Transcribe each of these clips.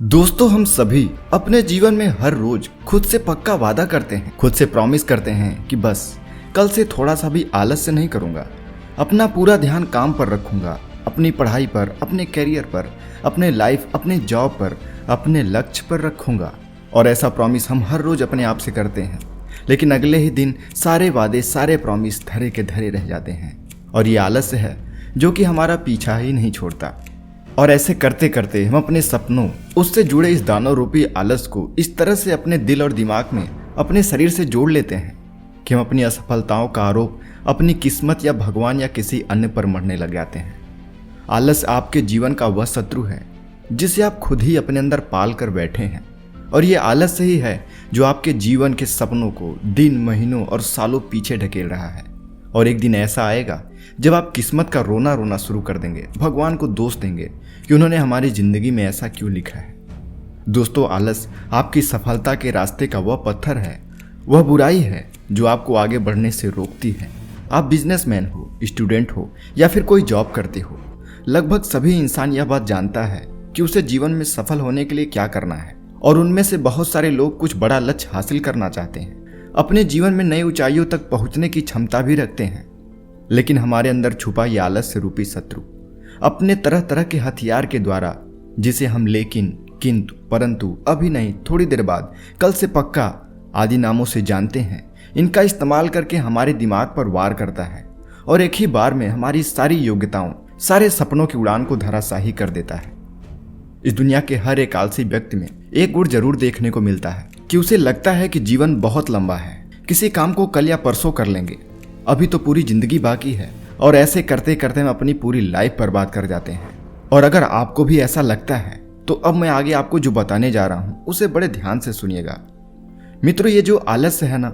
दोस्तों, हम सभी अपने जीवन में हर रोज खुद से पक्का वादा करते हैं, खुद से प्रॉमिस करते हैं कि बस कल से थोड़ा सा भी आलस्य नहीं करूंगा, अपना पूरा ध्यान काम पर रखूंगा, अपनी पढ़ाई पर, अपने करियर पर, अपने लाइफ, अपने जॉब पर, अपने लक्ष्य पर रखूंगा। और ऐसा प्रॉमिस हम हर रोज अपने आप से करते हैं, लेकिन अगले ही दिन सारे वादे, सारे प्रॉमिस धरे के धरे रह जाते हैं। और ये आलस्य है जो कि हमारा पीछा ही नहीं छोड़ता। और ऐसे करते करते हम अपने सपनों, उससे जुड़े इस दानव रूपी आलस को इस तरह से अपने दिल और दिमाग में, अपने शरीर से जोड़ लेते हैं कि हम अपनी असफलताओं का आरोप अपनी किस्मत या भगवान या किसी अन्य पर मढ़ने लग जाते हैं। आलस आपके जीवन का वह शत्रु है जिसे आप खुद ही अपने अंदर पाल कर बैठे हैं। और ये आलस ही है जो आपके जीवन के सपनों को दिन, महीनों और सालों पीछे ढकेल रहा है। और एक दिन ऐसा आएगा जब आप किस्मत का रोना रोना शुरू कर देंगे, भगवान को दोष देंगे कि उन्होंने हमारी जिंदगी में ऐसा क्यों लिखा है। दोस्तों, आलस आपकी सफलता के रास्ते का वह पत्थर है, वह बुराई है जो आपको आगे बढ़ने से रोकती है। आप बिजनेसमैन हो, स्टूडेंट हो या फिर कोई जॉब करते हो, लगभग सभी इंसान यह बात जानता है कि उसे जीवन में सफल होने के लिए क्या करना है। और उनमें से बहुत सारे लोग कुछ बड़ा लक्ष्य हासिल करना चाहते हैं, अपने जीवन में नई ऊंचाइयों तक पहुंचने की क्षमता भी रखते हैं। लेकिन हमारे अंदर छुपा ये आलस्य रूपी शत्रु अपने तरह तरह के हथियार के द्वारा, जिसे हम लेकिन, किंतु, परंतु, अभी नहीं, थोड़ी देर बाद, कल से पक्का आदि नामों से जानते हैं, इनका इस्तेमाल करके हमारे दिमाग पर वार करता है और एक ही बार में हमारी सारी योग्यताओं, सारे सपनों की उड़ान को धराशाही कर देता है। इस दुनिया के हर एक आलसी व्यक्ति में एक गुण जरूर देखने को मिलता है कि उसे लगता है कि जीवन बहुत लंबा है, किसी काम को कल या परसों कर लेंगे, अभी तो पूरी जिंदगी बाकी है। और ऐसे करते करते हम अपनी पूरी लाइफ बर्बाद कर जाते हैं। और अगर आपको भी ऐसा लगता है तो अब मैं आगे आपको जो बताने जा रहा हूं उसे बड़े ध्यान से सुनिएगा। मित्रों, ये जो आलस्य है ना,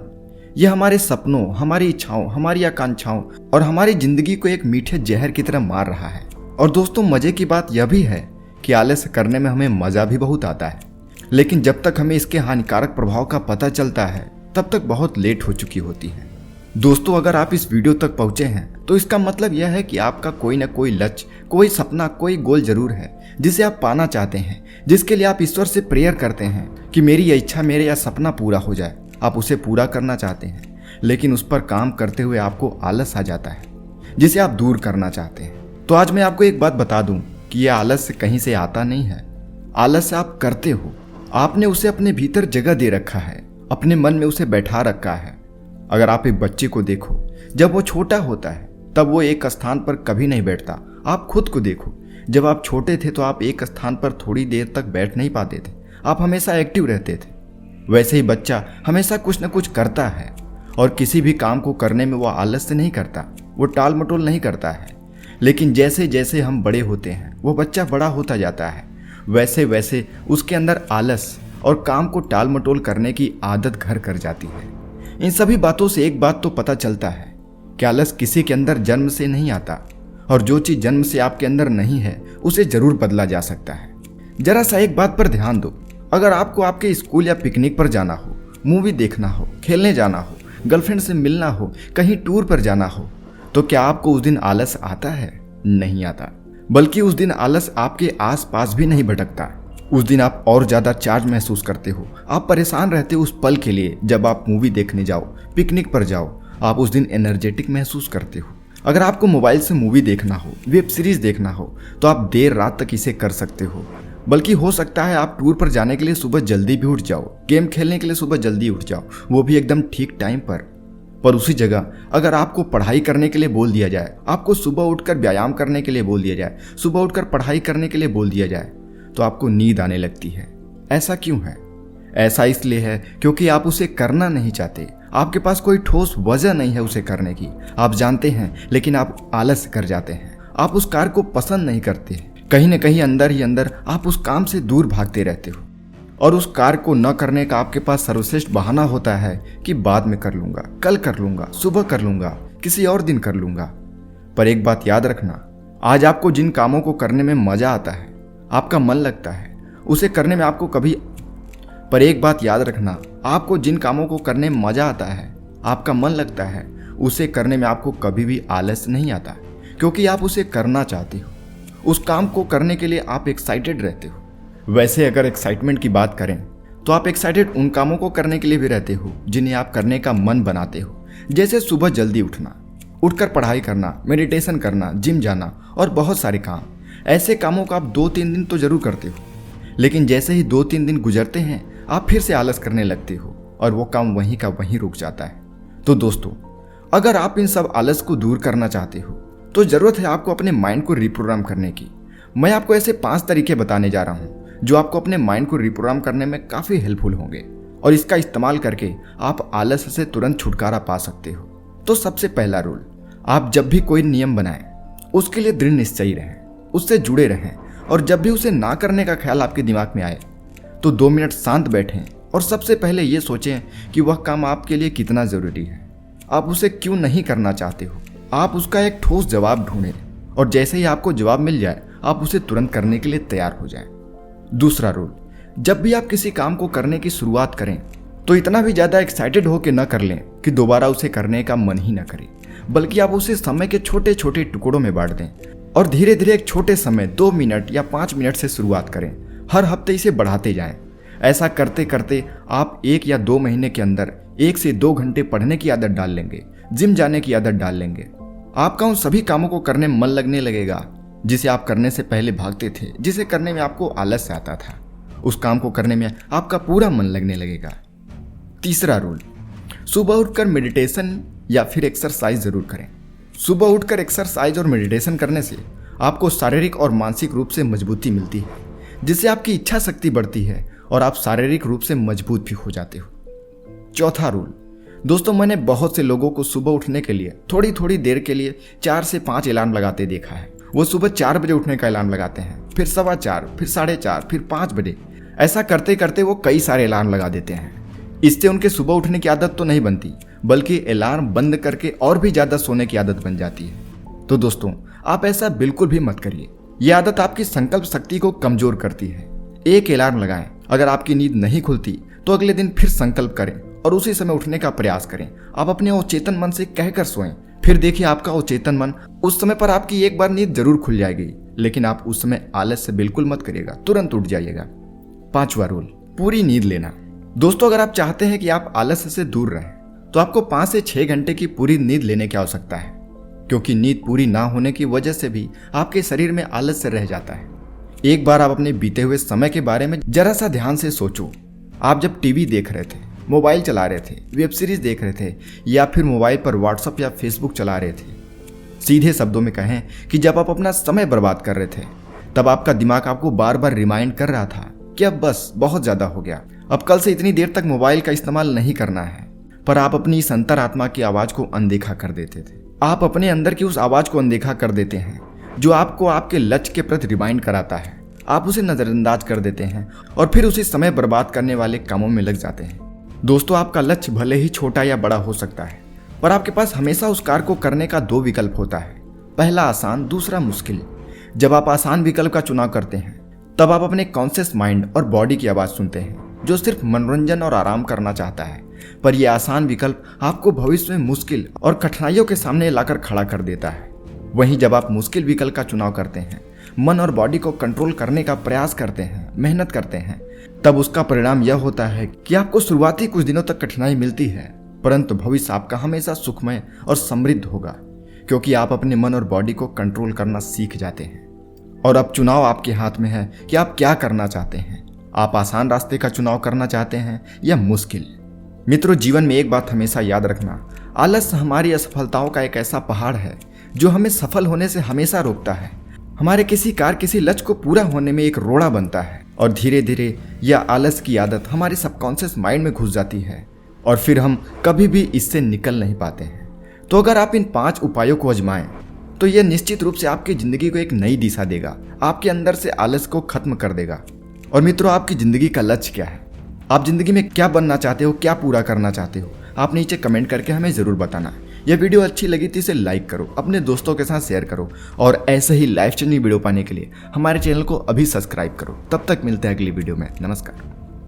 ये हमारे सपनों, हमारी इच्छाओं, हमारी आकांक्षाओं और हमारी जिंदगी को एक मीठे जहर की तरह मार रहा है। और दोस्तों, मजे की बात यह भी है कि आलस्य करने में हमें मजा भी बहुत आता है, लेकिन जब तक हमें इसके हानिकारक प्रभाव का पता चलता है तब तक बहुत लेट हो चुकी होती है। दोस्तों, अगर आप इस वीडियो तक पहुंचे हैं तो इसका मतलब यह है कि आपका कोई ना कोई लक्ष्य, कोई सपना, कोई गोल जरूर है जिसे आप पाना चाहते हैं, जिसके लिए आप ईश्वर से प्रेयर करते हैं कि मेरी यह इच्छा, मेरे यह सपना पूरा हो जाए। आप उसे पूरा करना चाहते हैं, लेकिन उस पर काम करते हुए आपको आलस आ जाता है जिसे आप दूर करना चाहते हैं। तो आज मैं आपको एक बात बता दूं कि यह आलस्य कहीं से आता नहीं है। आलस्य आप करते हो, आपने उसे अपने भीतर जगह दे रखा है, अपने मन में उसे बैठा रखा है। अगर आप एक बच्चे को देखो, जब वो छोटा होता है तब वो एक स्थान पर कभी नहीं बैठता। आप खुद को देखो, जब आप छोटे थे तो आप एक स्थान पर थोड़ी देर तक बैठ नहीं पाते थे, आप हमेशा एक्टिव रहते थे। वैसे ही बच्चा हमेशा कुछ न कुछ करता है और किसी भी काम को करने में वो आलस्य नहीं करता, वो टाल मटोल नहीं करता है। लेकिन जैसे जैसे हम बड़े होते हैं, वो बच्चा बड़ा होता जाता है, वैसे वैसे उसके अंदर आलस और काम को टाल मटोल करने की आदत घर कर जाती है। इन सभी बातों से एक बात तो पता चलता है कि आलस किसी के अंदर जन्म से नहीं आता, और जो चीज जन्म से आपके अंदर नहीं है उसे जरूर बदला जा सकता है। जरा सा एक बात पर ध्यान दो, अगर आपको आपके स्कूल या पिकनिक पर जाना हो, मूवी देखना हो, खेलने जाना हो, गर्लफ्रेंड से मिलना हो, कहीं टूर पर जाना हो, तो क्या आपको उस दिन आलस आता है? नहीं आता। बल्कि उस दिन आलस आपके आस पास भी नहीं भटकता। उस दिन आप और ज्यादा चार्ज महसूस करते हो, आप परेशान रहते हो उस पल के लिए। जब आप मूवी देखने जाओ, पिकनिक पर जाओ, आप उस दिन एनर्जेटिक महसूस करते हो। अगर आपको मोबाइल से मूवी देखना हो, वेब सीरीज देखना हो, तो आप देर रात तक इसे कर सकते हो। बल्कि हो सकता है आप टूर पर जाने के लिए सुबह जल्दी भी उठ जाओ, गेम खेलने के लिए सुबह जल्दी उठ जाओ, वो भी एकदम ठीक टाइम पर उसी जगह अगर आपको पढ़ाई करने के लिए बोल दिया जाए, आपको सुबह उठकर व्यायाम करने के लिए बोल दिया जाए, सुबह उठकर पढ़ाई करने के लिए बोल दिया जाए, तो आपको नींद आने लगती है। ऐसा क्यों है? ऐसा इसलिए है क्योंकि आप उसे करना नहीं चाहते, आपके पास कोई ठोस वजह नहीं है उसे करने की। आप जानते हैं लेकिन आप आलस कर जाते हैं, आप उस कार्य को पसंद नहीं करते। कहीं न कहीं अंदर ही अंदर आप उस काम से दूर भागते रहते हो, और उस कार्य को न करने का आपके पास सर्वश्रेष्ठ बहाना होता है कि बाद में कर लूंगा, कल कर लूंगा, सुबह कर लूंगा, किसी और दिन कर लूंगा। पर एक बात याद रखना, आज आपको जिन कामों को करने में मजा आता है, आपका मन लगता है, उसे करने में आपको कभी पर एक बात याद रखना, आपको जिन कामों को करने में मजा आता है, आपका मन लगता है, उसे करने में आपको कभी भी आलस्य नहीं आता, क्योंकि आप उसे करना चाहते हो। उस काम को करने के लिए आप एक्साइटेड रहते हो। वैसे अगर एक्साइटमेंट की बात करें तो आप एक्साइटेड उन कामों को करने के लिए भी रहते हो जिन्हें आप करने का मन बनाते हो, जैसे सुबह जल्दी उठना, उठकर पढ़ाई करना, मेडिटेशन करना, जिम जाना और बहुत सारे काम। ऐसे कामों को आप 2-3 दिन तो जरूर करते हो, लेकिन जैसे ही 2-3 दिन गुजरते हैं आप फिर से आलस करने लगते हो और वो काम वहीं का वहीं रुक जाता है। तो दोस्तों, अगर आप इन सब आलस को दूर करना चाहते हो तो जरूरत है आपको अपने माइंड को रिप्रोग्राम करने की। मैं आपको ऐसे 5 तरीके बताने जा रहा हूँ जो आपको अपने माइंड को रिप्रोग्राम करने में काफी हेल्पफुल होंगे और इसका इस्तेमाल करके आप आलस से तुरंत छुटकारा पा सकते हो। तो सबसे पहला रूल, आप जब भी कोई नियम बनाएं उसके लिए दृढ़ निश्चयी रहें, उससे जुड़े रहें और जब भी उसे ना करने का ख्याल आपके दिमाग में आए तो 2 मिनट शांत बैठें और सबसे पहले ये सोचें कि वह काम आपके लिए कितना जरूरी है, आप उसे क्यों नहीं करना चाहते हो। आप उसका एक ठोस जवाब ढूंढें और जैसे ही आपको जवाब मिल जाए आप उसे तुरंत करने के लिए तैयार हो जाएं। दूसरा रूल, जब भी आप किसी काम को करने की शुरुआत करें तो इतना भी ज्यादा एक्साइटेड होकर न कर लें कि दोबारा उसे करने का मन ही न करे, बल्कि आप उसे समय के छोटे छोटे टुकड़ों में बांट दें और धीरे धीरे एक छोटे समय 2 मिनट या 5 मिनट से शुरुआत करें। हर हफ्ते इसे बढ़ाते जाएं। ऐसा करते करते आप 1 या 2 महीने के अंदर 1 से 2 घंटे पढ़ने की आदत डाल लेंगे, जिम जाने की आदत डाल लेंगे। आपका उन सभी कामों को करने में मन लगने लगेगा जिसे आप करने से पहले भागते थे, जिसे करने में आपको आलस से आता था। उस काम को करने में आपका पूरा मन लगने लगेगा। तीसरा रूल, सुबह उठकर मेडिटेशन या फिर एक्सरसाइज जरूर करें। सुबह उठकर एक्सरसाइज और मेडिटेशन करने से आपको शारीरिक और मानसिक रूप से मजबूती मिलती है, जिससे आपकी इच्छा शक्ति बढ़ती है और आप शारीरिक रूप से मजबूत भी हो जाते हो। चौथा रूल, दोस्तों, मैंने बहुत से लोगों को सुबह उठने के लिए थोड़ी थोड़ी देर के लिए 4 से 5 अलार्म लगाते देखा है। वो सुबह 4 बजे उठने का अलार्म लगाते हैं, फिर 4:15, फिर 4:30, फिर 5 बजे। ऐसा करते करते वो कई सारे अलार्म लगा देते हैं। इससे उनके सुबह उठने की आदत तो नहीं बनती, बल्कि अलार्म बंद करके और भी ज्यादा सोने की आदत बन जाती है। तो दोस्तों, आप ऐसा बिल्कुल भी मत करिए। यह आदत आपकी संकल्प शक्ति को कमजोर करती है। एक अलार्म लगाएं, अगर आपकी नींद नहीं खुलती तो अगले दिन फिर संकल्प करें और उसी समय उठने का प्रयास करें। आप अपने अवचेतन मन से कहकर सोएं, फिर देखिए आपका अवचेतन मन उस समय पर आपकी एक बार नींद जरूर खुल जाएगी, लेकिन आप उस समय आलस से बिल्कुल मत करिएगा, तुरंत उठ जाइएगा। 5वां रूल, पूरी नींद लेना। दोस्तों, अगर आप चाहते हैं कि आप आलस से दूर रहें तो आपको 5 से 6 घंटे की पूरी नींद लेने की आवश्यकता है, क्योंकि नींद पूरी ना होने की वजह से भी आपके शरीर में आलस से रह जाता है। एक बार आप अपने बीते हुए समय के बारे में जरा सा ध्यान से सोचो। आप जब टीवी देख रहे थे, मोबाइल चला रहे थे, वेब सीरीज देख रहे थे या फिर मोबाइल पर व्हाट्सएप या फेसबुक चला रहे थे। सीधे शब्दों में कहें कि जब आप अपना समय बर्बाद कर रहे थे तब आपका दिमाग आपको बार बार रिमाइंड कर रहा था कि अब बस बहुत ज्यादा हो गया, अब कल से इतनी देर तक मोबाइल का इस्तेमाल नहीं करना है। पर आप अपनी इस अंतरात्मा की आवाज को अनदेखा कर देते थे। आप अपने अंदर की उस आवाज को अनदेखा कर देते हैं जो आपको आपके लक्ष्य के प्रति रिमाइंड कराता है। आप उसे नजरअंदाज कर देते हैं और फिर उसी समय बर्बाद करने वाले कामों में लग जाते हैं। दोस्तों, आपका लक्ष्य भले ही छोटा या बड़ा हो सकता है, पर आपके पास हमेशा उस कार्य को करने का 2 विकल्प होता है, पहला आसान, दूसरा मुश्किल। जब आप आसान विकल्प का चुनाव करते हैं तब आप अपने कॉन्शियस माइंड और बॉडी की आवाज सुनते हैं जो सिर्फ मनोरंजन और आराम करना चाहता है। पर यह आसान विकल्प आपको भविष्य में मुश्किल और कठिनाइयों के सामने लाकर खड़ा कर देता है। वहीं जब आप मुश्किल विकल्प का चुनाव करते हैं, मन और बॉडी को कंट्रोल करने का प्रयास करते हैं, मेहनत करते हैं, तब उसका परिणाम यह होता है कि आपको शुरुआती कुछ दिनों तक कठिनाई मिलती है, परंतु भविष्य आपका हमेशा सुखमय और समृद्ध होगा, क्योंकि आप अपने मन और बॉडी को कंट्रोल करना सीख जाते हैं। और अब चुनाव आपके हाथ में है कि आप क्या करना चाहते हैं। आप आसान रास्ते का चुनाव करना चाहते हैं या मुश्किल। मित्रों, जीवन में एक बात हमेशा याद रखना, आलस हमारी असफलताओं का एक ऐसा पहाड़ है जो हमें सफल होने से हमेशा रोकता है। हमारे किसी लक्ष्य को पूरा होने में एक रोड़ा बनता है और धीरे धीरे यह आलस की आदत हमारे सबकॉन्शियस माइंड में घुस जाती है और फिर हम कभी भी इससे निकल नहीं पाते हैं। तो अगर आप इन 5 उपायों को आजमाएं तो यह निश्चित रूप से आपकी जिंदगी को एक नई दिशा देगा, आपके अंदर से आलस को खत्म कर देगा। और मित्रों, आपकी जिंदगी का लक्ष्य क्या है? आप जिंदगी में क्या बनना चाहते हो, क्या पूरा करना चाहते हो? आप नीचे कमेंट करके हमें जरूर बताना। यह वीडियो अच्छी लगी तो इसे लाइक करो, अपने दोस्तों के साथ शेयर करो और ऐसे ही लाइफ चेंजिंग वीडियो पाने के लिए हमारे चैनल को अभी सब्सक्राइब करो। तब तक मिलते हैं अगली वीडियो में। नमस्कार।